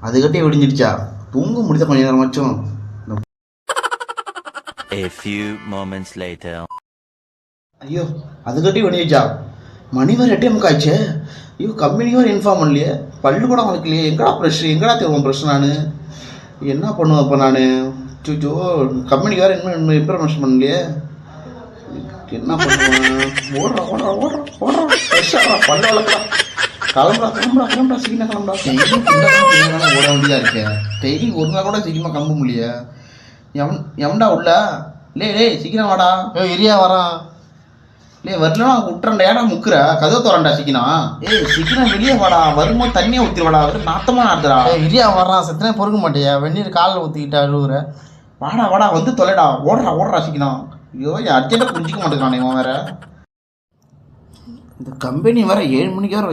அதுக்கிட்டே விடிஞ்சிடுச்சா? தூங்க முடிச்ச கொஞ்ச நேரமாச்சும். A few moments later. ஐயோ, அதுக்கிட்டே விடிஞ்சிடுச்சா? மணி வேறு 8:45 ஆச்சு. ஐயோ, கம்பெனிக்கு வேறு இன்ஃபார்ம் பண்ணலையே, பல்லு கூட வளர்க்கலையே. எங்கடா ப்ரெஷ், எங்கடா தேவைன் ப்ரெஷ்? நான் என்ன பண்ணுவேன் இப்போ? நான் சூச்சோ, கம்பெனிக்கு வேறு இன்னும் இன்ஃபர்மேஷன் பண்ணலையே, என்ன பண்ணுவேன்? ஓடுறா ஃப்ரெஷ்ஷாக பல்லு வளர்க்கலாம். கிளம்புறா சீக்கிரம் கிளம்புறா. ஓட வேண்டியதாக இருக்கேன். டெய்லி ஒரு நாள் கூட சீக்கிரமாக கிளம்ப முடியல. எவன்டா உள்ள? லே சீக்கிரம் வாடா. இரியா வரான். வரலன்னா விட்டுறேன்டா. ஏடா முக்குற? கதவை தோறண்டா சீக்கிரம். சீக்கிரம் வெளியே வாடா. வரும்போது தண்ணியை ஊற்றிடுவாடா. நாத்தமா ஆடுறா. இரியா வரான். செத்தனே பொறுக்க மாட்டியா? வெந்நீர் காலில் ஊற்றிக்கிட்டா அழுகுற. வாடா வந்து தொலைடா. ஓடுறா சீக்கிரம். ஐயோ, அர்ஜென்ட்டாக புரிஞ்சிக்க மாட்டேங்கிறானே இவன் வேற. இந்த கம்பெனி வேற 7 மணிக்கு வேற